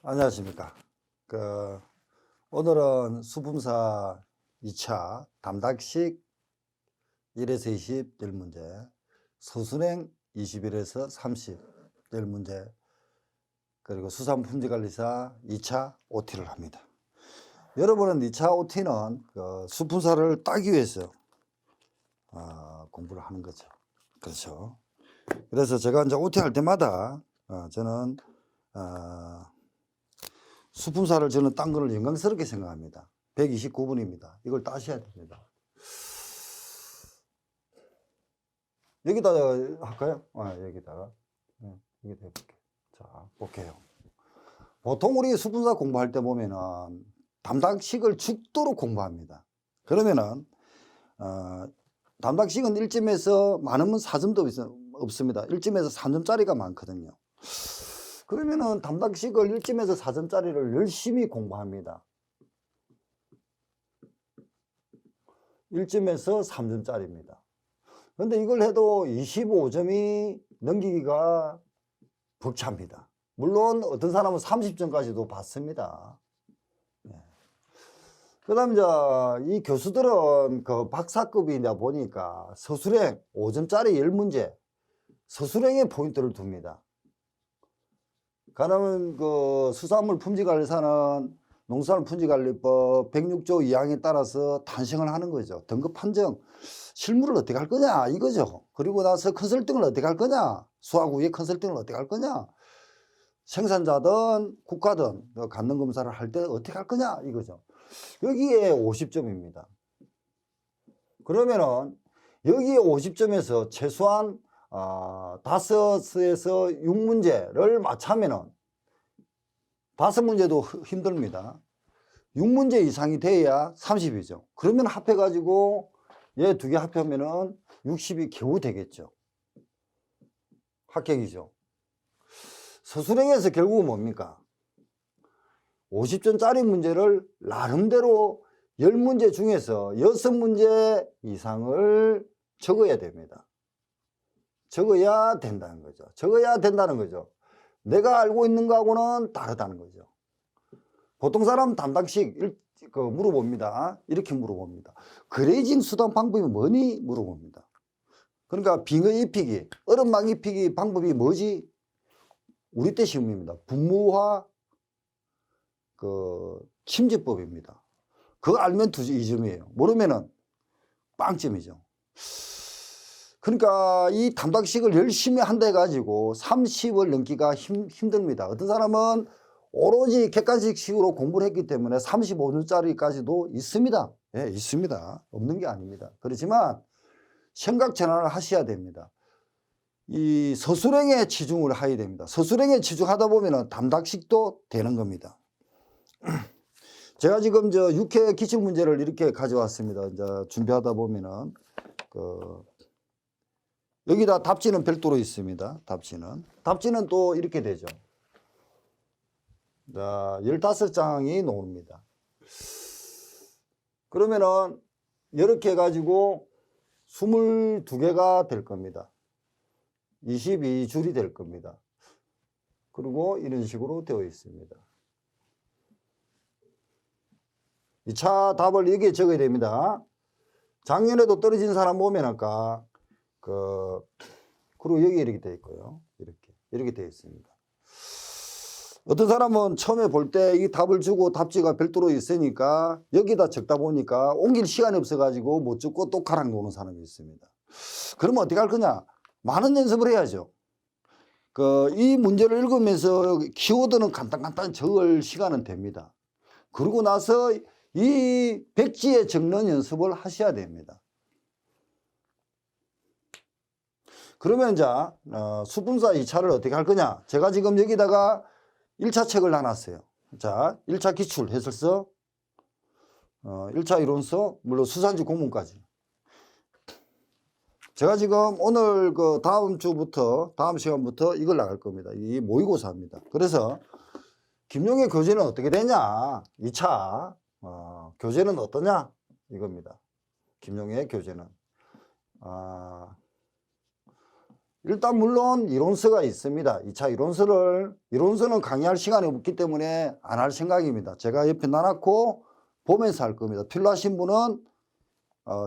안녕하십니까. 그 오늘은 수분사 2차 담닥식 1에서 20 1문제, 서술행 21에서 30 1문제, 그리고 수산품질관리사 2차 OT를 합니다. 여러분은 2차 OT는 그 수분사를 따기 위해서 공부를 하는 거죠. 그렇죠. 그래서 제가 이제 OT 할 때마다 저는 수분사를 저는 딴 거를 영광스럽게 생각합니다. 129번입니다. 이걸 따셔야 됩니다. 여기다가 할까요? 여기다가. 여기다 해볼게요. 자, 볼게요. 보통 우리 수분사 공부할 때 보면은 담닥식을 죽도록 공부합니다. 그러면은, 담닥식은 1점에서 많으면 4점도 없습니다. 1점에서 3점짜리가 많거든요. 그러면은 담닥식을 1점에서 4점짜리를 열심히 공부합니다. 1점에서 3점짜리입니다. 그런데 이걸 해도 25점이 넘기기가 벅찹니다. 물론 어떤 사람은 30점까지도 받습니다. 그 다음 이제 이 교수들은 그 박사급이다 보니까 서술행 5점짜리 10문제, 서술행에 포인트를 둡니다. 그러면 그 수산물 품질관리사는 농수산물 품질관리법 106조 2항에 따라서 탄생을 하는 거죠. 등급 판정, 실무를 어떻게 할 거냐 이거죠. 그리고 나서 컨설팅을 어떻게 할 거냐, 수화구의 컨설팅을 어떻게 할 거냐, 생산자든 국가든 간능 검사를 할 때 어떻게 할 거냐 이거죠. 여기에 50점입니다. 그러면은 여기에 50점에서 최소한 5에서 6문제를 맞추면은 5문제도 힘듭니다. 6문제 이상이 돼야 30이죠. 그러면 합해가지고 얘 두 개 합하면은 60이 겨우 되겠죠. 합격이죠. 서술행에서 결국은 뭡니까? 50점짜리 문제를 나름대로 10문제 중에서 6문제 이상을 적어야 됩니다. 적어야 된다는 거죠. 적어야 된다는 거죠. 내가 알고 있는 거하고는 다르다는 거죠. 보통 사람 담닥식 물어봅니다. 이렇게 물어봅니다. 그레이징 수단 방법이 뭐니? 물어봅니다. 그러니까 빙어 입히기, 얼음막 입히기 방법이 뭐지? 우리 때 시험입니다. 분무화 침지법입니다. 그거 알면 2점이에요. 모르면은 빵점이죠. 그러니까 이 담닥식을 열심히 한다 해가지고 30을 넘기가 힘듭니다. 어떤 사람은 오로지 객관식식으로 공부를 했기 때문에 35점짜리까지도 있습니다. 예, 있습니다. 없는 게 아닙니다. 그렇지만 생각 전환을 하셔야 됩니다. 이 서술행에 치중을 해야 됩니다. 서술행에 치중하다 보면 담닥식도 되는 겁니다. 제가 지금 6회 기출문제를 이렇게 가져왔습니다. 이제 준비하다 보면은 여기다 답지는 별도로 있습니다. 답지는 또 이렇게 되죠. 자, 15장이 나옵니다. 그러면은 이렇게 해가지고 22개가 될 겁니다. 22줄이 될 겁니다. 그리고 이런 식으로 되어 있습니다. 2차 답을 여기에 적어야 됩니다. 작년에도 떨어진 사람 보면 아까 그리고 여기 이렇게 되어 있고요. 이렇게 되어 있습니다. 어떤 사람은 처음에 볼 때 이 답을 주고 답지가 별도로 있으니까 여기다 적다 보니까 옮길 시간이 없어가지고 못 적고 또 가락 놓는 사람이 있습니다. 그러면 어떻게 할 거냐? 많은 연습을 해야죠. 이 문제를 읽으면서 키워드는 간단간단 적을 시간은 됩니다. 그러고 나서 이 백지에 적는 연습을 하셔야 됩니다. 그러면 이제 수분사 2차를 어떻게 할 거냐? 제가 지금 여기다가 1차 책을 놔놨어요. 자, 1차 기출 해설서, 1차 이론서, 물론 수산지 공문까지. 제가 지금 오늘 다음 시간부터 이걸 나갈 겁니다. 이 모의고사입니다. 그래서 김용의 교재는 어떻게 되냐? 2차 교재는 어떠냐? 이겁니다. 김용의 교재는 일단 물론 이론서가 있습니다. 2차 이론서는 강의할 시간이 없기 때문에 안 할 생각입니다. 제가 옆에 놔놓고 보면서 할 겁니다. 필요하신 분은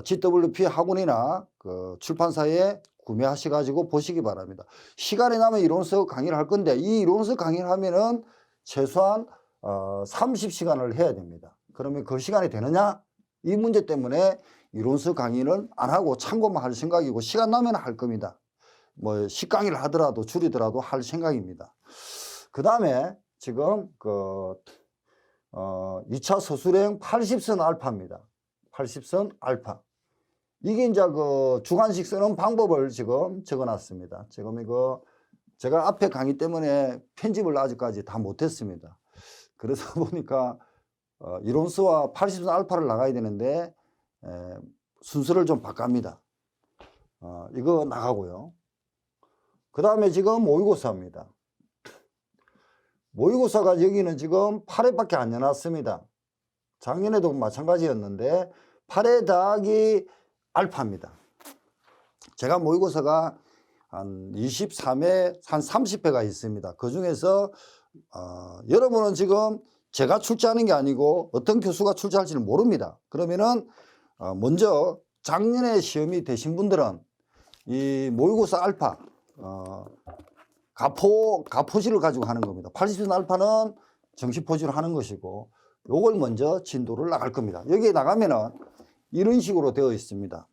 GWP 학원이나 그 출판사에 구매하셔가지고 보시기 바랍니다. 시간이 나면 이론서 강의를 할 건데 이 이론서 강의를 하면은 최소한 30시간을 해야 됩니다. 그러면 그 시간이 되느냐? 이 문제 때문에 이론서 강의는 안 하고 참고만 할 생각이고 시간 나면 할 겁니다. 뭐 10강의를 하더라도 줄이더라도 할 생각입니다. 그 다음에 지금 2차 서술형 80선 알파입니다. 80선 알파. 이게 이제 그 주관식 쓰는 방법을 지금 적어 놨습니다. 지금 이거 제가 앞에 강의 때문에 편집을 아직까지 다 못했습니다. 그래서 보니까 이론서와 80선 알파를 나가야 되는데 순서를 좀 바꿉니다. 이거 나가고요. 그 다음에 지금 모의고사입니다. 모의고사가 여기는 지금 8회밖에 안 내놨습니다. 작년에도 마찬가지였는데 8회 더하기 알파입니다. 제가 모의고사가 한 23회, 한 30회가 있습니다. 그 중에서 여러분은 지금 제가 출제하는 게 아니고 어떤 교수가 출제할지는 모릅니다. 그러면은 먼저 작년에 시험이 되신 분들은 이 모의고사 알파 가포지를 가지고 하는 겁니다. 80선 알파는 정시포지로 하는 것이고 요걸 먼저 진도를 나갈 겁니다. 여기에 나가면은 이런 식으로 되어 있습니다.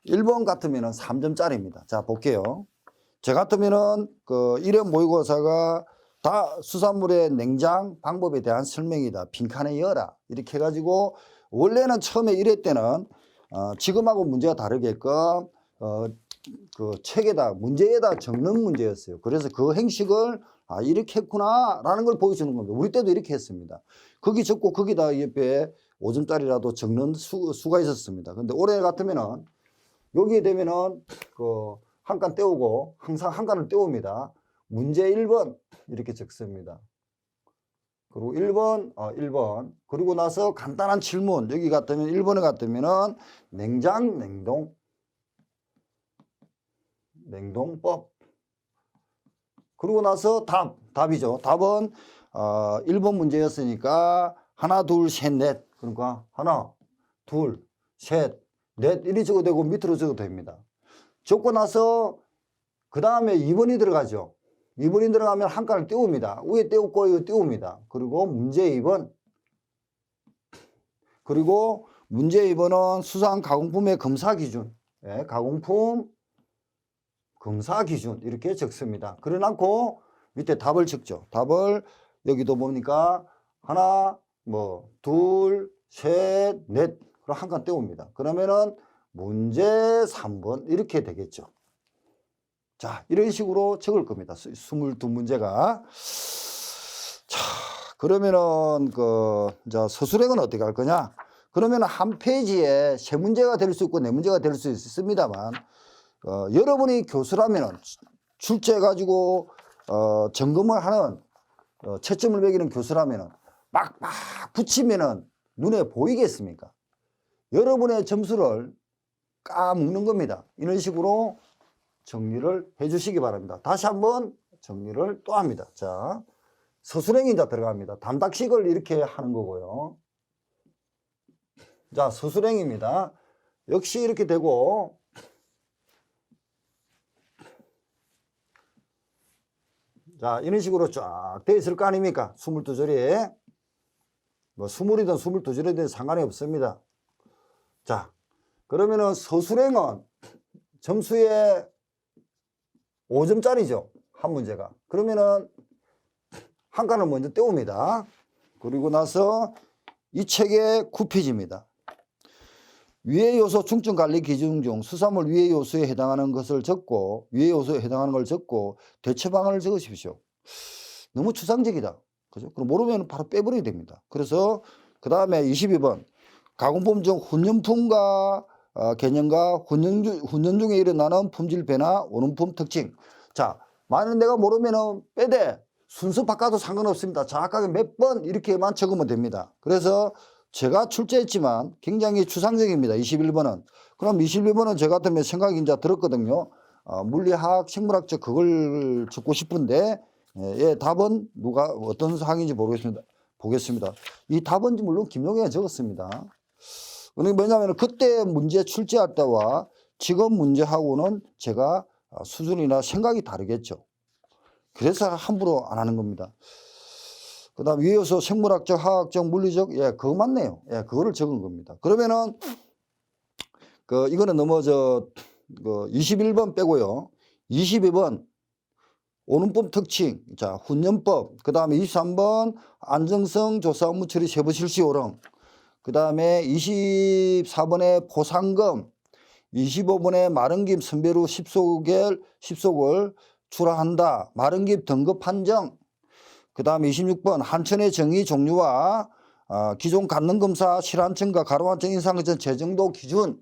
1번 같으면은 3점짜리입니다. 자, 볼게요. 저 같으면은 그 1회 모의고사가 다 수산물의 냉장 방법에 대한 설명이다. 빈칸에 열어라. 이렇게 해가지고 원래는 처음에 1회 때는 지금하고 문제가 다르게끔 그 책에다 문제에다 적는 문제였어요. 그래서 그 행식을 이렇게 했구나 라는 걸 보여주는 겁니다. 우리 때도 이렇게 했습니다. 거기 적고 거기다 옆에 5점짜리라도 적는 수가 있었습니다. 근데 올해 같으면은 여기에 되면은 그 한 칸 떼우고 항상 한 칸을 떼웁니다. 문제 1번 이렇게 적습니다. 그리고 1번 그리고 나서 간단한 질문 여기 같으면 1번에 같으면은 냉장 냉동법 그리고 나서 답이죠. 답은 1번 문제였으니까 하나 둘 셋 넷 그러니까 하나 둘 셋 넷 이리 적어도 되고 밑으로 적어도 됩니다. 적고 나서 그 다음에 2번이 들어가죠. 2번이 들어가면 한 칸을 띄웁니다. 위에 띄우고 이거 띄웁니다. 그리고 문제 2번 그리고 문제 2번은 수산 가공품의 검사 기준 가공품 검사 기준 이렇게 적습니다. 그래 놓고 밑에 답을 적죠. 답을 여기도 보니까 하나 둘 셋 넷 그럼 한 칸 띄웁니다. 그러면은 문제 3번 이렇게 되겠죠. 자, 이런 식으로 적을 겁니다. 22문제가. 자, 그러면은 자, 서술형은 어떻게 할 거냐? 그러면 한 페이지에 3문제가 될 수 있고 4문제가 될 수 있습니다만 여러분이 교수라면 출제해 가지고 점검을 하는 채점을 매기는 교수라면 막 붙이면은 눈에 보이겠습니까? 여러분의 점수를 까먹는 겁니다. 이런 식으로 정리를 해 주시기 바랍니다. 다시 한번 정리를 또 합니다. 자, 서술형이 이제 들어갑니다. 단닥식을 이렇게 하는 거고요. 자, 서술형입니다. 역시 이렇게 되고 자, 이런 식으로 쫙 되어 있을 거 아닙니까? 22줄이. 뭐 20이든 22줄이든 상관이 없습니다. 자, 그러면은 서술형은 점수에 5점짜리죠. 한 문제가. 그러면은 한 칸을 먼저 떼웁니다. 그리고 나서 이 책의 9페이지입니다. 위의 요소 중점 관리 기준 중 수산물 위의 요소에 해당하는 것을 적고 위의 요소에 해당하는 걸 적고 대처 방안을 적으십시오. 너무 추상적이다. 그죠? 그럼 모르면 바로 빼버려야 됩니다. 그래서 그 다음에 22번 가공품 중 훈연품과 개념과 훈연 중에 일어나는 품질 변화, 원품품 특징. 자, 만약 내가 모르면은 빼되 순서 바꿔도 상관없습니다. 정확하게 몇 번 이렇게만 적으면 됩니다. 그래서 제가 출제했지만 굉장히 추상적입니다. 21번은. 그럼 21번은 저 같으면 생각이 이제 들었거든요. 물리학, 생물학적 그걸 적고 싶은데, 예, 답은 누가 어떤 사항인지 모르겠습니다. 보겠습니다. 이 답은 물론 김용희가 적었습니다. 왜냐하면 그때 문제 출제할 때와 지금 문제하고는 제가 수준이나 생각이 다르겠죠. 그래서 함부로 안 하는 겁니다. 그 다음 위에서 생물학적, 화학적, 물리적, 예, 그거 맞네요. 예, 그거를 적은 겁니다. 그러면은, 이거는 너무 21번 빼고요. 22번, 오는법 특징, 자, 훈련법, 그 다음에 23번, 안정성 조사 업무 처리 세부 실시 요령, 그 다음에 24번에 포상금, 25번에 마른김 선배로 10속을 출하한다. 마른김 등급 판정, 그 다음에 26번 한천의 정의 종류와 기존 간능검사 실한천과 가로한천 인상검사 재정도 기준,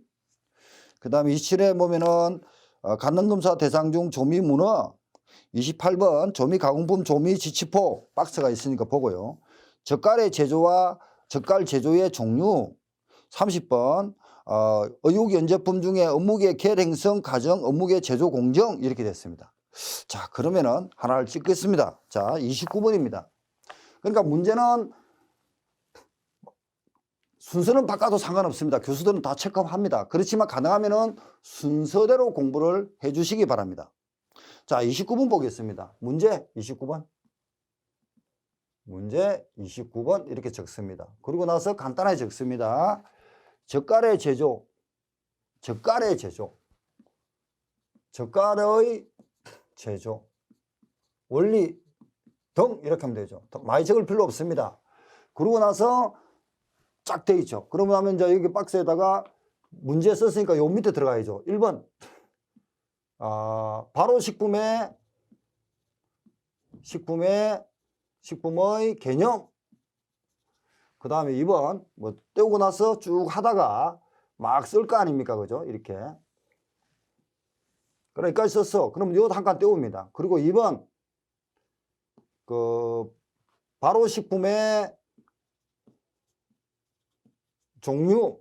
그 다음에 27회 보면은 간능검사 대상 중 조미 문어, 28번 조미 가공품 조미 지치포 박스가 있으니까 보고요. 젓갈의 제조와 젓갈 제조의 종류, 30번 의육연제품 중에 업무계 계량성 가정 업무계 제조 공정 이렇게 됐습니다. 자, 그러면은 하나를 찍겠습니다. 자, 29번입니다. 그러니까 문제는 순서는 바꿔도 상관없습니다. 교수들은 다 체크합니다. 그렇지만 가능하면은 순서대로 공부를 해 주시기 바랍니다. 자, 29번 보겠습니다. 문제 29번. 문제 29번 이렇게 적습니다. 그리고 나서 간단하게 적습니다. 젓갈의 제조, 젓갈의 제조, 젓갈의 제조, 원리 등 이렇게 하면 되죠. 많이 적을 필요 없습니다. 그러고 나서 쫙 돼 있죠. 그러고 나면 이제 여기 박스에다가 문제 썼으니까 요 밑에 들어가야죠. 1번 바로 식품의 개념. 그 다음에 2번 뭐 떼우고 나서 쭉 하다가 막 쓸 거 아닙니까? 그죠? 이렇게. 그러니까 썼어. 그럼 이것도 한 칸 떼웁니다. 그리고 2번 바로 식품의 종류.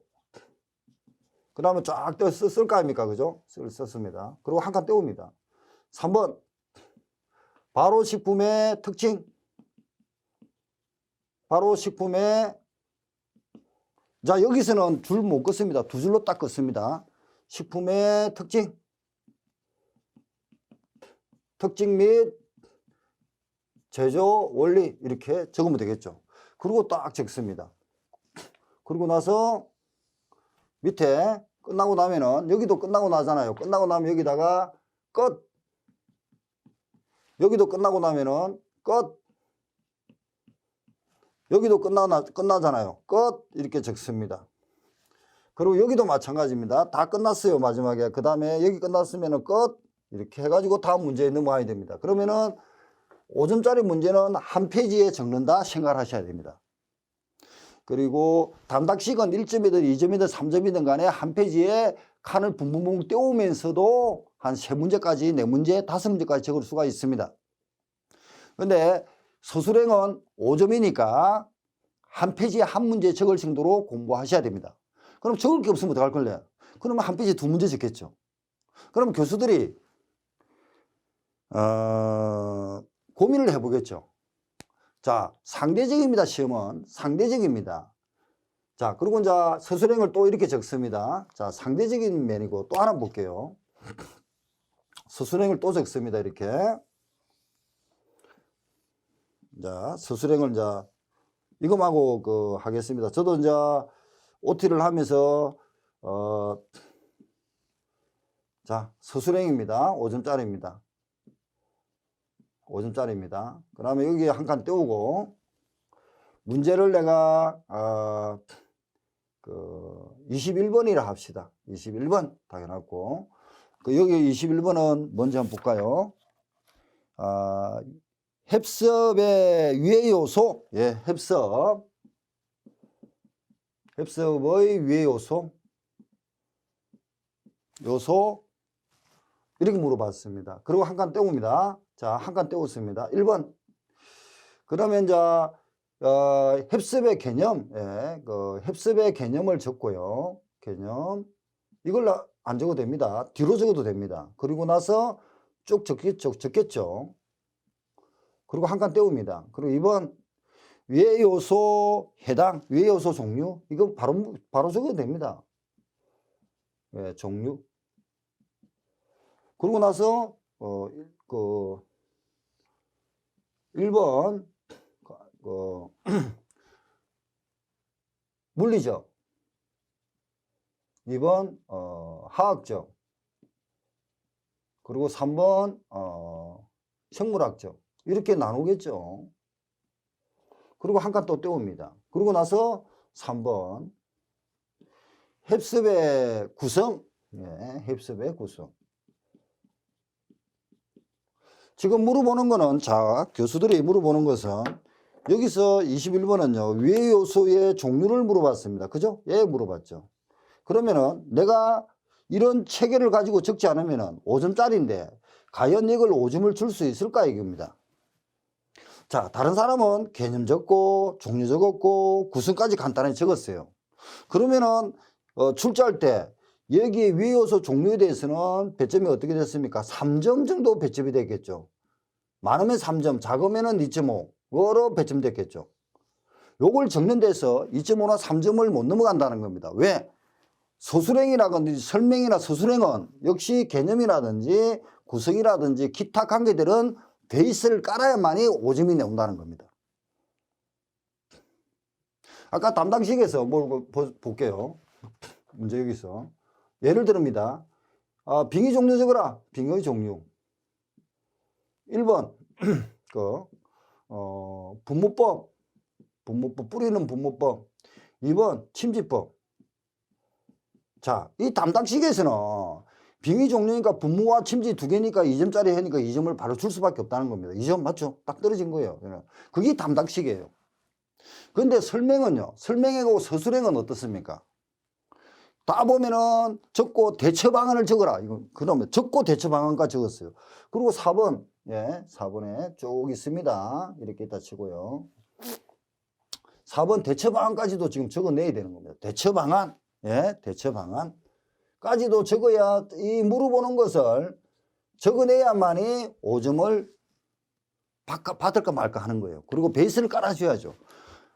그 다음에 쫙 쓸 거 아닙니까? 그죠? 썼습니다. 그리고 한 칸 떼웁니다. 3번 바로 식품의 특징. 바로 식품의, 자, 여기서는 줄 못 긋습니다. 두 줄로 딱 긋습니다. 식품의 특징. 특징 및 제조 원리 이렇게 적으면 되겠죠. 그리고 딱 적습니다. 그리고 나서 밑에 끝나고 나면은 여기도 끝나고 나잖아요. 끝나고 나면 여기다가 끝. 여기도 끝나고 나면은 끝. 여기도 끝나잖아요. 끝 이렇게 적습니다. 그리고 여기도 마찬가지입니다. 다 끝났어요. 마지막에. 그 다음에 여기 끝났으면은 끝 이렇게 해가지고 다음 문제에 넘어가야 됩니다. 그러면은 5점짜리 문제는 한 페이지에 적는다 생각을 하셔야 됩니다. 그리고 단닥식은 1점이든 2점이든 3점이든 간에 한 페이지에 칸을 붕붕붕 떼우면서도 한 3문제까지 4문제, 5문제까지 적을 수가 있습니다. 근데 서술형은 5점이니까 한 페이지에 한 문제 적을 정도로 공부하셔야 됩니다. 그럼 적을 게 없으면 어떡할 걸래요? 그러면 한 페이지에 2문제 적겠죠. 그럼 교수들이 고민을 해보겠죠. 자, 상대적입니다. 시험은 상대적입니다. 자, 그리고 이제 서술형을 또 이렇게 적습니다. 자, 상대적인 면이고 또 하나 볼게요. 서술형을 또 적습니다. 이렇게. 자, 서술형을 이제 이거하고 하겠습니다. 저도 이제 OT를 하면서 자, 서술형입니다. 5점짜리입니다. 5점짜리입니다. 그 다음에 여기 한 칸 떼우고 문제를 내가 21번이라 합시다. 21번 다 해놨고 여기 21번은 뭔지 한번 볼까요? 협습의 유해 요소, 예, 협습의 유해 요소 이렇게 물어봤습니다. 그리고 한 칸 떼웁니다. 자, 한 칸 떼웠습니다. 1번. 그러면 이제 heb습의 개념, 예, 그 heb습의 개념을 적고요. 개념. 이걸 안 적어도 됩니다. 뒤로 적어도 됩니다. 그리고 나서 쭉 적겠죠. 그리고 한 칸 떼웁니다. 그리고 2번 위의 요소 해당, 위의 요소 종류. 이거 바로 적어도 됩니다. 예, 종류. 그러고 나서, 1번, 물리적. 2번, 화학적. 그리고 3번, 생물학적. 이렇게 나누겠죠. 그리고 한 칸 또 떼웁니다. 그러고 나서 3번, heb습의 구성. 예, heb습의 구성. 지금 물어보는 거는, 자, 교수들이 물어보는 것은, 여기서 21번은요, 위의 요소의 종류를 물어봤습니다. 그죠? 예, 물어봤죠. 그러면은 내가 이런 체계를 가지고 적지 않으면은 5점짜리인데, 과연 이걸 5점을 줄 수 있을까? 이겁니다. 자, 다른 사람은 개념 적고, 종류 적었고, 구성까지 간단하게 적었어요. 그러면은, 출제할 때, 여기 위의 요소 종류에 대해서는 배점이 어떻게 됐습니까? 3점 정도 배점이 됐겠죠. 많으면 3점, 작으면 2.5로 배점 됐겠죠. 요걸 적는 데서 2.5나 3점을 못 넘어간다는 겁니다. 왜? 소수랭이라든지 설명이나 서술행은 역시 개념이라든지 구성이라든지 기타 관계들은 베이스를 깔아야만이 5점이 나온다는 겁니다. 아까 담당식에서 뭘 볼게요. 문제 여기서. 예를 들입니다. 빙의 종류 적어라. 빙의 종류. 1번, 분모법. 뿌리는 분모법. 2번, 침지법. 자, 이 담당식에서는 빙의 종류니까 분모와 침지 두 개니까 2점짜리 하니까 2점을 바로 줄 수밖에 없다는 겁니다. 2점 맞죠? 딱 떨어진 거예요. 그게 담당식이에요. 그런데 설명은요. 설명하고 서술행은 어떻습니까? 다 보면은 적고 대처 방안을 적어라. 이거 그러면 적고 대처 방안까지 적었어요. 그리고 4번, 예, 4번에 쭉 있습니다. 이렇게 있다 치고요. 4번 대처 방안까지도 지금 적어내야 되는 겁니다. 대처 방안, 예, 대처 방안까지도 적어야 이 물어보는 것을 적어내야만이 5점을 받을까 말까 하는 거예요. 그리고 베이스를 깔아줘야죠.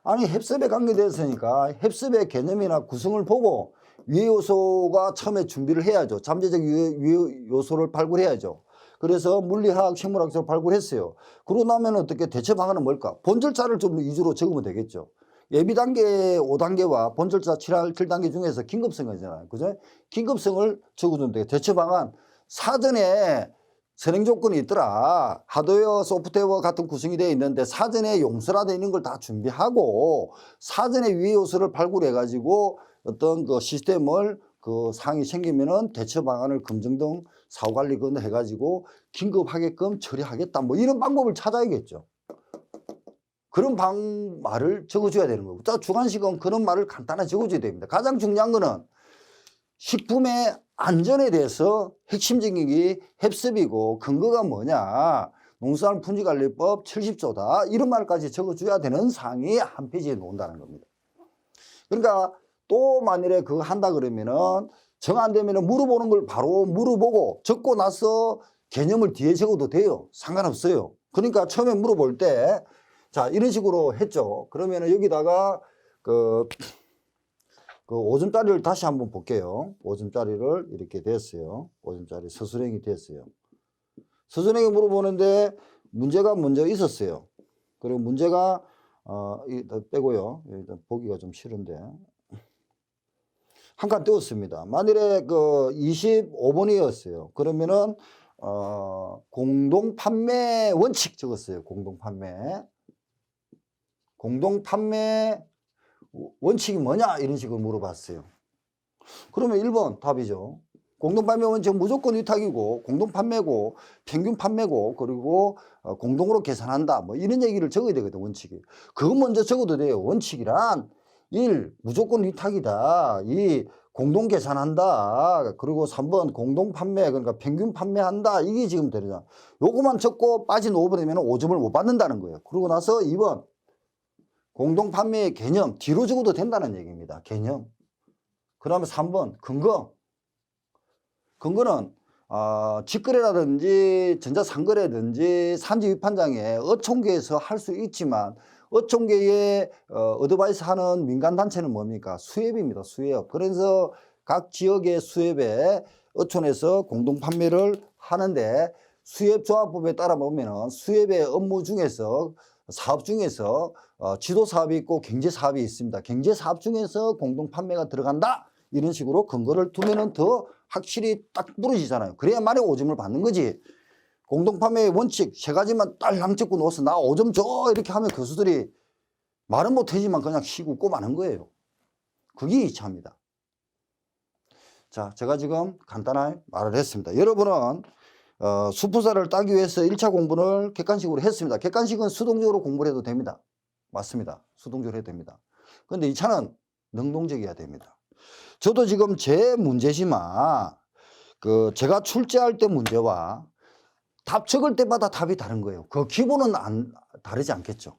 아니, heb습에 관계되었으니까 heb습의 개념이나 구성을 보고 위의 요소가 처음에 준비를 해야죠. 잠재적 위의 요소를 발굴해야죠. 그래서 물리학, 생물학적으로 발굴했어요. 그러고 나면 어떻게 대처 방안은 뭘까? 본절차를 좀 위주로 적으면 되겠죠. 예비단계 5단계와 본절차 7단계 중에서 긴급성이잖아요. 그죠? 긴급성을 적어주면 돼요. 대처 방안. 사전에 선행 조건이 있더라. 하드웨어, 소프트웨어 같은 구성이 되어 있는데 사전에 용서라되어 있는 걸 다 준비하고 사전에 위의 요소를 발굴해가지고 어떤 그 시스템을 그 사항이 생기면은 대처 방안을 검증 등 사후 관리 해가지고 긴급하게끔 처리하겠다. 뭐 이런 방법을 찾아야겠죠. 그런 말을 적어줘야 되는 거고. 주관식은 그런 말을 간단하게 적어줘야 됩니다. 가장 중요한 거는 식품의 안전에 대해서 핵심적인 게 heb습이고 근거가 뭐냐. 농수산물 품질관리법 70조다. 이런 말까지 적어줘야 되는 사항이 한 페이지에 나온다는 겁니다. 그러니까 또 만일에 그거 한다 그러면은 정 안 되면은 물어보는 걸 바로 물어보고 적고 나서 개념을 뒤에 적어도 돼요. 상관없어요. 그러니까 처음에 물어볼 때 자, 이런 식으로 했죠. 그러면은 여기다가 그 5점짜리를 다시 한번 볼게요. 5점짜리를 이렇게 됐어요. 5점짜리 서술행이 됐어요. 서술행이 물어보는데 문제가 먼저 있었어요. 그리고 문제가 빼고요. 일단 보기가 좀 싫은데 한 칸 떼었습니다. 만일에 그 25번이었어요. 그러면은 공동 판매 원칙 적었어요. 공동 판매 원칙이 뭐냐 이런 식으로 물어봤어요. 그러면 1번 답이죠. 공동판매 원칙은 무조건 위탁이고 공동판매고 평균 판매고 그리고 공동으로 계산한다 뭐 이런 얘기를 적어야 되거든. 원칙이. 그거 먼저 적어도 돼요. 원칙이란 1. 무조건 위탁이다. 2. 공동 계산한다. 그리고 3번 공동판매 그러니까 평균 판매한다. 이게 지금 되잖아. 요거만 적고 빠진 5번이면 5점을 못 받는다는 거예요. 그러고 나서 2번 공동판매의 개념 뒤로 적어도 된다는 얘기입니다. 개념. 그 다음에 3번 근거. 근거는 직거래라든지 전자상거래든지 산지위판장에 어촌계에서 할 수 있지만 어촌계에 어드바이스 하는 민간단체는 뭡니까? 수협입니다. 수협. 그래서 각 지역의 수협에 어촌에서 공동판매를 하는데 수협조합법에 따라 보면 수협의 업무 중에서 사업 중에서 지도사업이 있고 경제사업이 있습니다. 경제사업 중에서 공동판매가 들어간다. 이런 식으로 근거를 두면은 더 확실히 딱 부러지잖아요. 그래야만이 오점을 받는 거지. 공동판매의 원칙 세 가지만 딸랑 적고 놓아서 나 5점 줘 이렇게 하면 교수들이 말은 못하지만 그냥 쉬고 꼬마는 거예요. 그게 2차입니다. 자, 제가 지금 간단하게 말을 했습니다. 여러분은 수포사를 따기 위해서 1차 공부를 객관식으로 했습니다. 객관식은 수동적으로 공부를 해도 됩니다. 맞습니다. 수동적으로 해도 됩니다. 그런데 2차는 능동적이어야 됩니다. 저도 지금 제 문제지만 제가 출제할 때 문제와 답 적을 때마다 답이 다른 거예요. 그 기본은 다르지 않겠죠.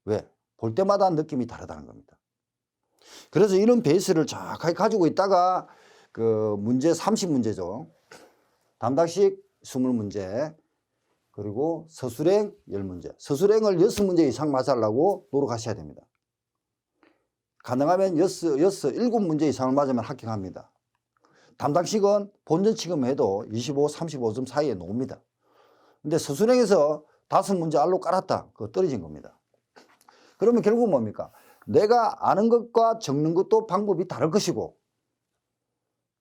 왜? 볼 때마다 느낌이 다르다는 겁니다. 그래서 이런 베이스를 정확하게 가지고 있다가 문제 30문제죠. 담당식 20문제 그리고 서술행 10문제. 서술행을 6문제 이상 맞으려고 노력하셔야 됩니다. 가능하면 7문제 이상을 맞으면 합격합니다. 담당식은 본전 취급해도 25, 35점 사이에 놓습니다. 근데 서술행에서 5문제 알로 깔았다. 그거 떨어진 겁니다. 그러면 결국 뭡니까? 내가 아는 것과 적는 것도 방법이 다를 것이고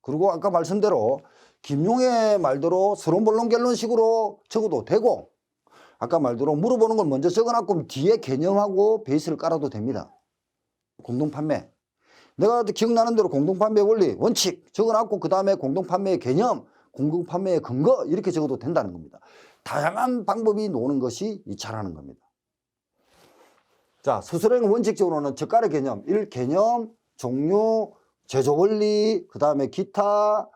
그리고 아까 말씀대로 김용의 말대로 서론본론결론식으로 적어도 되고 아까 말대로 물어보는 걸 먼저 적어놨고 뒤에 개념하고 베이스를 깔아도 됩니다. 공동판매. 내가 기억나는 대로 공동판매 원리, 원칙 적어놨고 그 다음에 공동판매의 개념, 공동판매의 근거 이렇게 적어도 된다는 겁니다. 다양한 방법이 노는 것이 2차라는 겁니다. 자, 서술행 원칙적으로는 저가의 개념, 1개념, 종류, 제조 원리, 그 다음에 기타,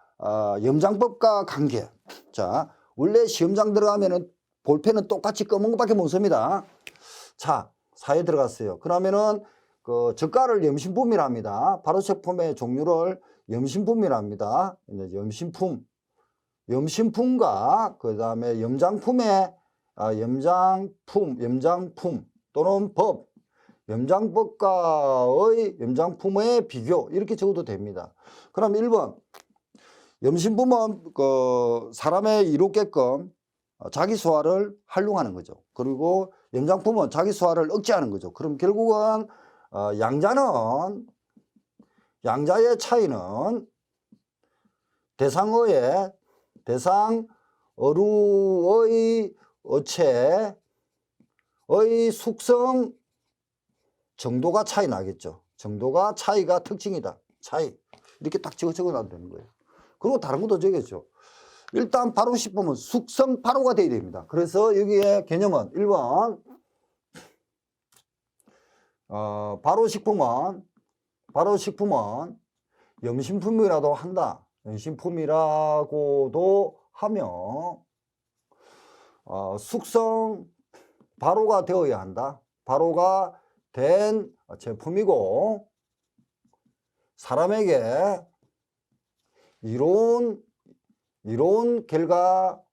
염장법과 관계. 자, 원래 시험장 들어가면은 볼펜은 똑같이 검은 것밖에 못 씁니다. 자, 사에 들어갔어요. 그러면은 저가를 염신품이라 합니다. 바로체품의 종류를 염신품이라 합니다. 염신품. 염신품과 그 다음에 염장품의 염장품 또는 법. 염장법과의 염장품의 비교 이렇게 적어도 됩니다. 그럼 1번 염신품은 사람의 이롭게끔 자기 소화를 활용하는 거죠. 그리고 염장품은 자기 소화를 억제하는 거죠. 그럼 결국은 양자의 차이는 대상어의 어루의 어체의 숙성 정도가 차이 나겠죠. 정도가 차이가 특징이다. 차이. 이렇게 딱 적어놔도 되는 거예요. 그리고 다른 것도 적겠죠. 일단 바로식품은 숙성 바로가 돼야 됩니다. 그래서 여기에 개념은 1번 바로식품은 염신품이라도 한다. 염신품이라고도 하며 숙성 바로가 되어야 한다. 바로가 된 제품이고 사람에게 이로운 결과를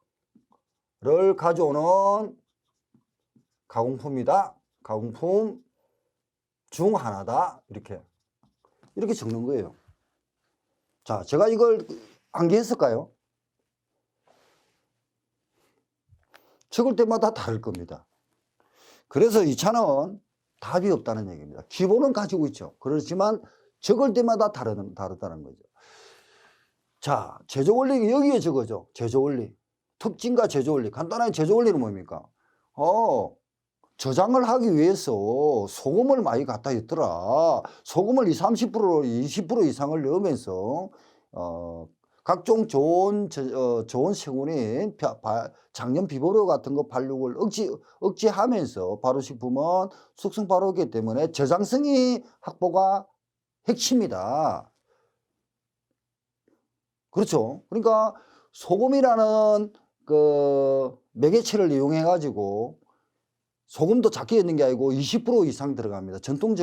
가져오는 가공품이다. 가공품 중 하나다. 이렇게 적는 거예요. 자, 제가 이걸 암기했을까요? 적을 때마다 다를 겁니다. 그래서 2차는 답이 없다는 얘기입니다. 기본은 가지고 있죠. 그렇지만 적을 때마다 다르다는 거죠. 자, 제조원리 여기에 적어죠. 제조원리. 특징과 제조원리. 간단하게 제조원리는 뭡니까? 저장을 하기 위해서 소금을 많이 갖다 줬더라. 소금을 20% 이상을 넣으면서 각종 좋은 세균인 장염 비보료 같은 거 발육을 억제하면서 바로식품은 숙성 바로이기 때문에 저장성이 확보가 핵심이다. 그렇죠. 그러니까 소금이라는 매개체를 이용해 가지고 소금도 작게 넣는 게 아니고 20% 이상 들어갑니다. 전통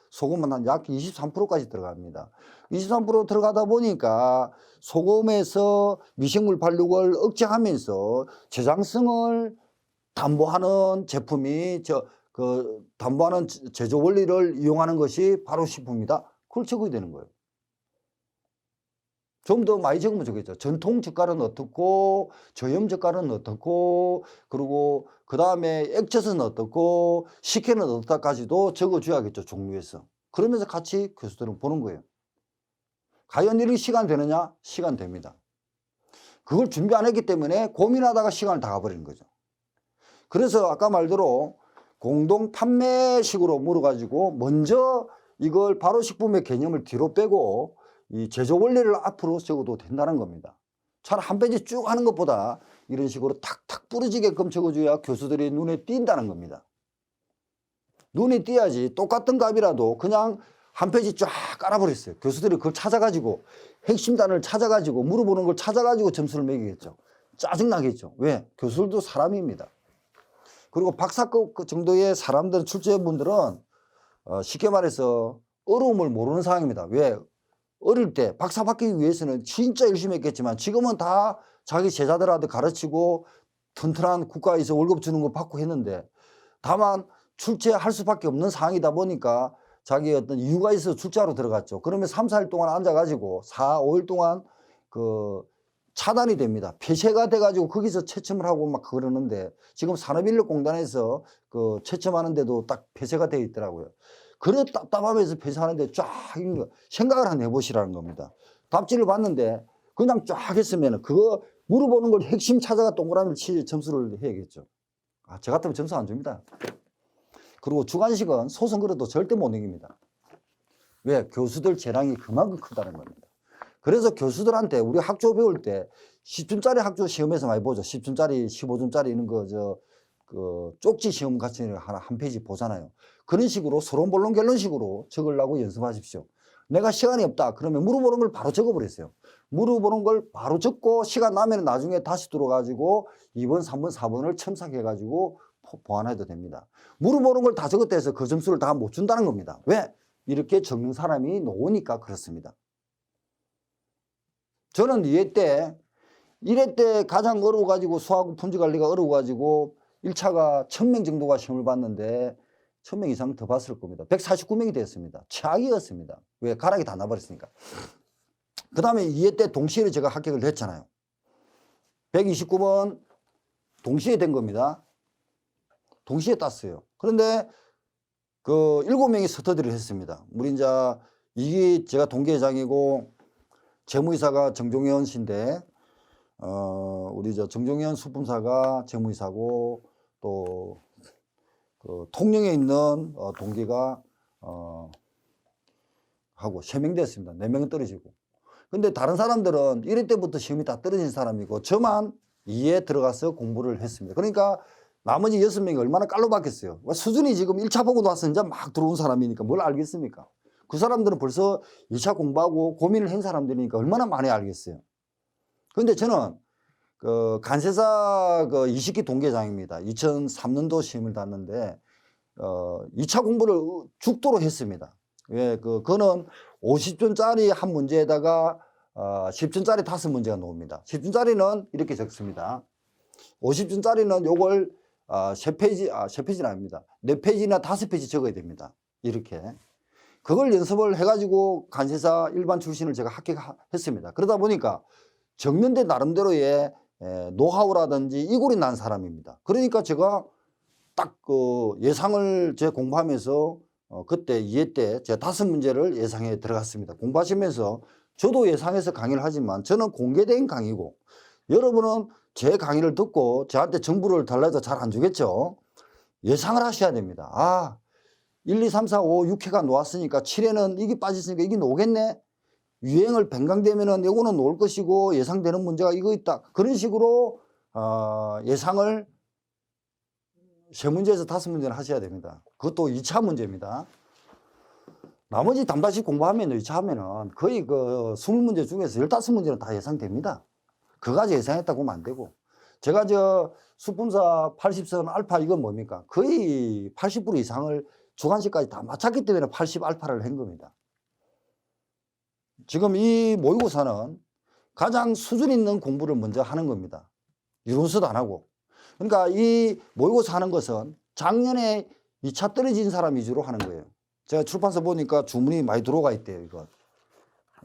소금은 한 약 23%까지 들어갑니다. 23% 들어가다 보니까 소금에서 미생물 발육을 억제하면서 저장성을 담보하는 제품이 담보하는 제조 원리를 이용하는 것이 바로 식품이다. 그걸 적어야 되는 거예요. 좀 더 많이 적으면 좋겠죠. 전통 젓갈은 어떻고, 저염 젓갈은 어떻고, 그리고 그 다음에 액젓은 어떻고, 식혜는 어떻다까지도 적어줘야겠죠, 종류에서. 그러면서 같이 교수들은 보는 거예요. 과연 이렇게 시간 되느냐? 시간 됩니다. 그걸 준비 안 했기 때문에 고민하다가 시간을 다 가버리는 거죠. 그래서 아까 말대로 공동 판매식으로 물어가지고 먼저 이걸 발효식품의 개념을 뒤로 빼고 이 제조 원리를 앞으로 적어도 된다는 겁니다. 차라리 한 페이지 쭉 하는 것보다 이런 식으로 탁탁 부러지게끔 적어줘야 교수들이 눈에 띈다는 겁니다. 눈에 띄어야지 똑같은 값이라도 그냥 한 페이지 쫙 깔아버렸어요. 교수들이 그걸 찾아가지고 핵심단을 찾아가지고 물어보는 걸 찾아가지고 점수를 매기겠죠. 짜증나겠죠. 왜? 교수들도 사람입니다. 그리고 박사급 정도의 사람들 출제분들은 쉽게 말해서 어려움을 모르는 상황입니다. 왜? 어릴 때 박사 받기 위해서는 진짜 열심히 했겠지만 지금은 다 자기 제자들한테 가르치고 튼튼한 국가에서 월급 주는 거 받고 했는데 다만 출제할 수밖에 없는 상황이다 보니까 자기 어떤 이유가 있어서 출제하러 들어갔죠. 그러면 3, 4일 동안 앉아가지고 4, 5일 동안 차단이 됩니다. 폐쇄가 돼가지고 거기서 채점을 하고 막 그러는데 지금 산업인력공단에서 채점하는데도 딱 폐쇄가 되어 있더라고요. 그래 답답하면서 폐쇄하는데 쫙 생각을 한번 해보시라는 겁니다. 답지를 봤는데 그냥 쫙 했으면 그거 물어보는 걸 핵심 찾아가 동그라미를 치 점수를 해야겠죠. 저 같으면 점수 안 줍니다. 그리고 주관식은 소선 그래도 절대 못 이깁니다. 왜? 교수들 재량이 그만큼 크다는 겁니다. 그래서 교수들한테 우리 학조 배울 때 10점짜리 학조 시험에서 많이 보죠. 10점짜리, 15점짜리 이런 쪽지 시험 같이 한 페이지 보잖아요. 그런 식으로 서론본론 결론식으로 적으려고 연습하십시오. 내가 시간이 없다 그러면 물어보는 걸 바로 적어버렸어요. 물어보는 걸 바로 적고 시간 나면 나중에 다시 들어가지고 2번, 3번, 4번을 첨삭해가지고 보완해도 됩니다. 물어보는 걸 다 적었다 해서 그 점수를 다 못 준다는 겁니다. 왜? 이렇게 적는 사람이 놓으니까 그렇습니다. 저는 2회 때 가장 어려워가지고 수학 품질 관리가 어려워가지고 1차가 1000명 정도가 시험을 봤는데 1000명 이상 더 봤을 겁니다. 149명이 됐습니다. 최악이었습니다. 왜? 가락이 다 나버렸으니까. 그 다음에 2회 때 동시에 제가 합격을 했잖아요. 129번 동시에 된 겁니다. 동시에 땄어요. 그런데 7명이 서터들을 했습니다. 우리 이제 이게 제가 동계회장이고 재무이사가 정종현 씨인데 우리 정종현 수품사가 재무이사고 또 통영에 있는 동기가 하고 3명 됐습니다. 4명은 떨어지고. 근데 다른 사람들은 1회 때부터 시험이 다 떨어진 사람이고 저만 2회 들어가서 공부를 했습니다. 그러니까 나머지 6명이 얼마나 깔로 받겠어요. 수준이 지금 1차 보고 나서 이제 막 들어온 사람이니까 뭘 알겠습니까? 그 사람들은 벌써 2차 공부하고 고민을 한 사람들이니까 얼마나 많이 알겠어요. 그런데 저는 간세사 20기 동계장입니다. 2003년도 시험을 봤는데 2차 공부를 죽도록 했습니다. 왜? 그거는 50점짜리 한 문제에다가 10점짜리 5문제가 나옵니다. 10점짜리는 이렇게 적습니다. 50점짜리는 요걸 3페이지는 아닙니다. 4페이지나 5페이지 적어야 됩니다. 이렇게. 그걸 연습을 해가지고 간세사 일반 출신을 제가 합격했습니다. 그러다 보니까 적는데 나름대로의 노하우라든지 이골이 난 사람입니다. 그러니까 제가 딱 예상을 제가 공부하면서 그때 2회 때 제가 5문제를 예상에 들어갔습니다. 공부하시면서 저도 예상해서 강의를 하지만 저는 공개된 강의고 여러분은 제 강의를 듣고 저한테 정보를 달라서 잘 안 주겠죠. 예상을 하셔야 됩니다. 1, 2, 3, 4, 5, 6회가 놓았으니까 7회는 이게 빠졌으니까 이게 놓겠네. 유행을 변경되면은 이거는 놓을 것이고 예상되는 문제가 이거 있다. 그런 식으로 예상을 3문제에서 5문제는 하셔야 됩니다. 그것도 2차 문제입니다. 나머지 담다시 공부하면 2차 하면은 거의 20문제 중에서 15문제는 다 예상됩니다. 그거까지 예상했다고 하면 안 되고 제가 저 수품사 80선 알파 이건 뭡니까? 거의 80% 이상을 주관식까지 다 맞췄기 때문에 80 알파를 한 겁니다. 지금 이 모의고사는 가장 수준 있는 공부를 먼저 하는 겁니다. 이론서도 안 하고. 그러니까 이 모의고사 하는 것은 작년에 2차 떨어진 사람 위주로 하는 거예요. 제가 출판사 보니까 주문이 많이 들어가 있대요, 이거.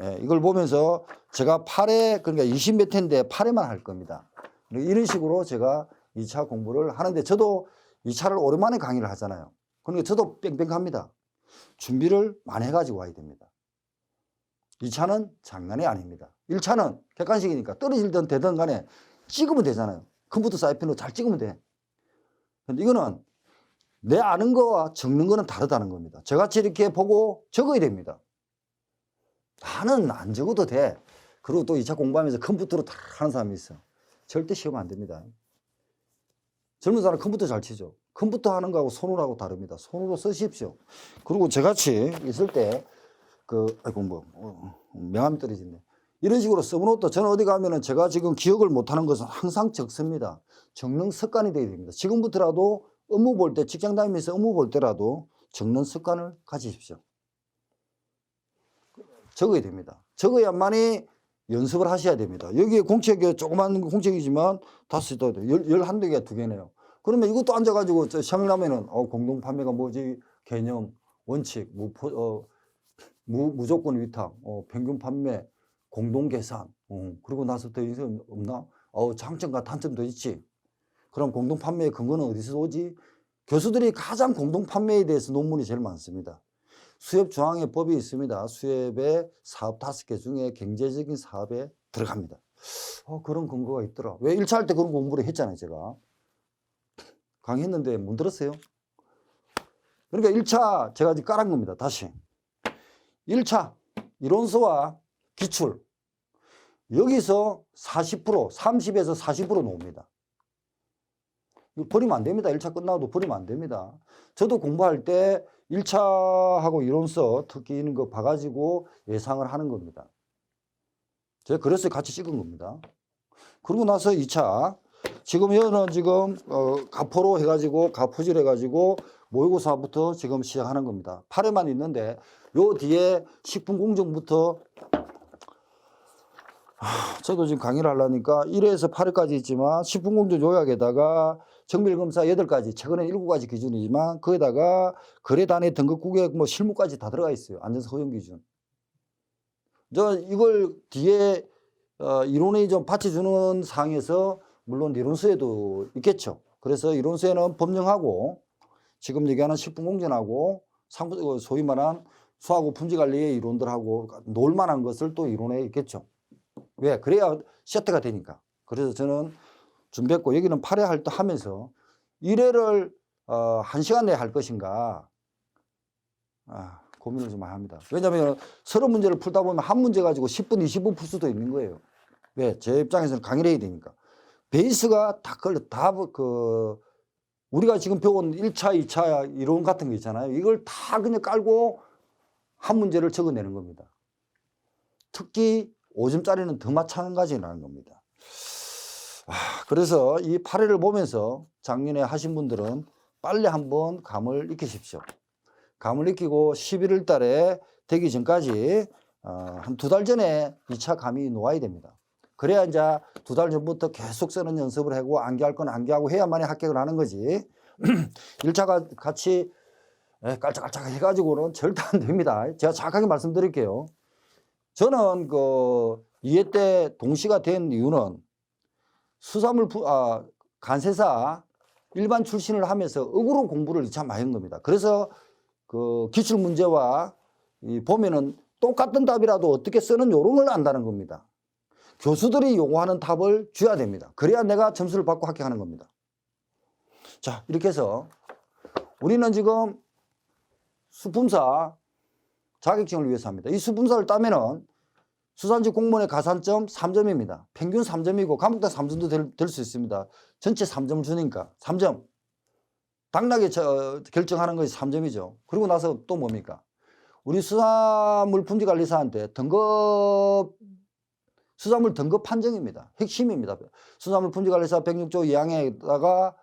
예, 이걸 보면서 제가 8회, 그러니까 20 몇 회인데 8회만 할 겁니다. 이런 식으로 제가 2차 공부를 하는데 저도 2차를 오랜만에 강의를 하잖아요. 그러니까 저도 뺑뺑합니다. 준비를 많이 해가지고 와야 됩니다. 2차는 장난이 아닙니다. 1차는 객관식이니까 떨어질든 되든 간에 찍으면 되잖아요. 컴퓨터 사이펜으로 잘 찍으면 돼. 근데 이거는 내 아는 거와 적는 거는 다르다는 겁니다. 저같이 이렇게 보고 적어야 됩니다. 나는 안 적어도 돼. 그리고 또 2차 공부하면서 컴퓨터로 다 하는 사람이 있어. 절대 시험 안 됩니다. 젊은 사람 컴퓨터 잘 치죠. 컴퓨터 하는 거하고 손으로 하고 다릅니다. 손으로 쓰십시오. 그리고 저같이 있을 때 명함이 떨어지네. 이런 식으로 써놓도 저는 어디 가면은 제가 지금 기억을 못하는 것은 항상 적습니다. 적는 습관이 되어야 됩니다. 지금부터라도 업무 볼 때, 직장 다니면서 업무 볼 때라도 적는 습관을 가지십시오. 적어야 됩니다. 적어야만이 연습을 하셔야 됩니다. 여기에 공책이 조그만 공책이지만 5개, 11개가 2개네요. 그러면 이것도 앉아가지고 시험을 나면은 공동 판매가 뭐지? 개념, 원칙, 무조건 위탁, 평균 판매, 공동 계산. 그리고 나서 더 이상 없나? 장점과 단점도 있지. 그럼 공동 판매의 근거는 어디서 오지? 교수들이 가장 공동 판매에 대해서 논문이 제일 많습니다. 수협 중앙에 법이 있습니다. 수협에 사업 5개 중에 경제적인 사업에 들어갑니다. 그런 근거가 있더라. 왜 1차 할 때 그런 공부를 했잖아요, 제가. 강의했는데 못 들었어요? 그러니까 1차 제가 지금 깔은 겁니다. 다시. 1차 이론서와 기출. 여기서 40%, 30에서 40% 나옵니다. 이거 버리면 안 됩니다. 1차 끝나도 버리면 안 됩니다. 저도 공부할 때 1차하고 이론서 특히 이런 거 봐가지고 예상을 하는 겁니다. 제가 그래서 같이 찍은 겁니다. 그러고 나서 2차. 지금 여는 지금 가포로 해가지고 가포질 해가지고 모의고사부터 지금 시작하는 겁니다. 8회만 있는데 요 뒤에 식품공정부터 저도 지금 강의를 하려니까 1회에서 8회까지 있지만 식품공정 요약에다가 정밀검사 8가지, 최근에 7가지 기준이지만 거기다가 거래단위 등급국액 뭐 실무까지 다 들어가 있어요. 안전사 허용 기준. 저 이걸 뒤에 이론이 좀 받쳐주는 사항에서 물론 이론서에도 있겠죠. 그래서 이론서에는 법령하고 지금 얘기하는 식품공정하고 소위 말한 수하고 품질관리의 이론들하고 놀만한 것을 또 이론에 있겠죠. 왜? 그래야 세트가 되니까. 그래서 저는 준비했고 여기는 8회 할 때 하면서 1회를 1시간 내에 할 것인가 고민을 좀 많이 합니다. 왜냐하면 서로 문제를 풀다 보면 한 문제 가지고 10분, 20분 풀 수도 있는 거예요. 왜? 제 입장에서는 강의를 해야 되니까. 베이스가 우리가 지금 배운 1차, 2차 이론 같은 거 있잖아요. 이걸 다 그냥 깔고 한 문제를 적어내는 겁니다. 특히 5점짜리는 더 마찬가지라는 겁니다. 그래서 이 8회를 보면서 작년에 하신 분들은 빨리 한번 감을 익히십시오. 감을 익히고 11월 달에 되기 전까지 한 2달 전에 2차 감이 놓아야 됩니다. 그래야 이제 2달 전부터 계속 쓰는 연습을 하고 암기할 건 암기하고 해야만이 합격을 하는 거지. 1차가 같이 깔짝깔짝 해가지고는 절대 안 됩니다. 제가 정확하게 말씀드릴게요. 저는 2회 때 동시가 된 이유는 간세사 일반 출신을 하면서 억으로 공부를 2차 많이 한 겁니다. 그래서 기출 문제와 보면은 똑같은 답이라도 어떻게 쓰는 요령을 안다는 겁니다. 교수들이 요구하는 답을 줘야 됩니다. 그래야 내가 점수를 받고 합격하는 겁니다. 자, 이렇게 해서 우리는 지금 수품사 자격증을 위해서 합니다. 이 수품사를 따면은 수산직 공무원의 가산점 3점입니다. 평균 3점이고 과목당 3점도 될 수 있습니다. 전체 3점을 주니까 3점. 당락에 결정하는 것이 3점이죠. 그리고 나서 또 뭡니까? 우리 수산물품질관리사한테 등급 수산물 등급 판정입니다. 핵심입니다. 수산물 품질관리사 106조 2항에다가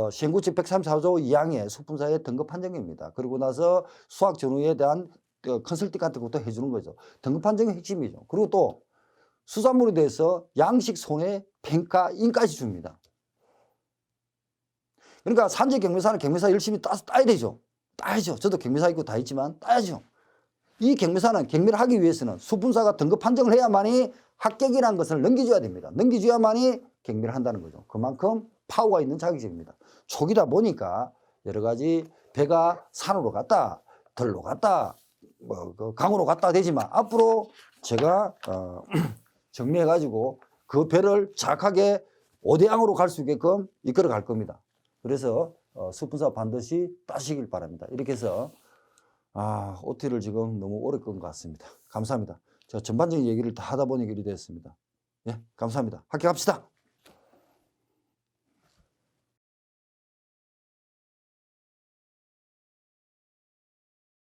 시행구칙 134조 2항의 수품사의 등급 판정입니다. 그리고 나서 수확 전후에 대한 컨설팅 같은 것도 해주는 거죠. 등급 판정이 핵심이죠. 그리고 또 수산물에 대해서 양식 손해 평가인까지 줍니다. 그러니까 산지 경매사는 경매사 열심히 따야 되죠. 따야죠. 저도 경매사 있고 다 있지만 따야죠. 이 경매사는 경매를 하기 위해서는 수분사가 등급 판정을 해야만이 합격이라는 것을 넘겨줘야 됩니다. 넘겨줘야만이 경매를 한다는 거죠. 그만큼 파워가 있는 자격증입니다. 초기다 보니까 여러 가지 배가 산으로 갔다, 들로 갔다, 강으로 갔다 되지만 앞으로 제가 정리해가지고 그 배를 정확하게 5대항으로 갈 수 있게끔 이끌어 갈 겁니다. 그래서 수분사 반드시 따시길 바랍니다. 이렇게 해서 OT를 지금 너무 오래 끈 것 같습니다. 감사합니다. 제가 전반적인 얘기를 다 하다 보니 이리 됐습니다. 예, 감사합니다. 합격합시다.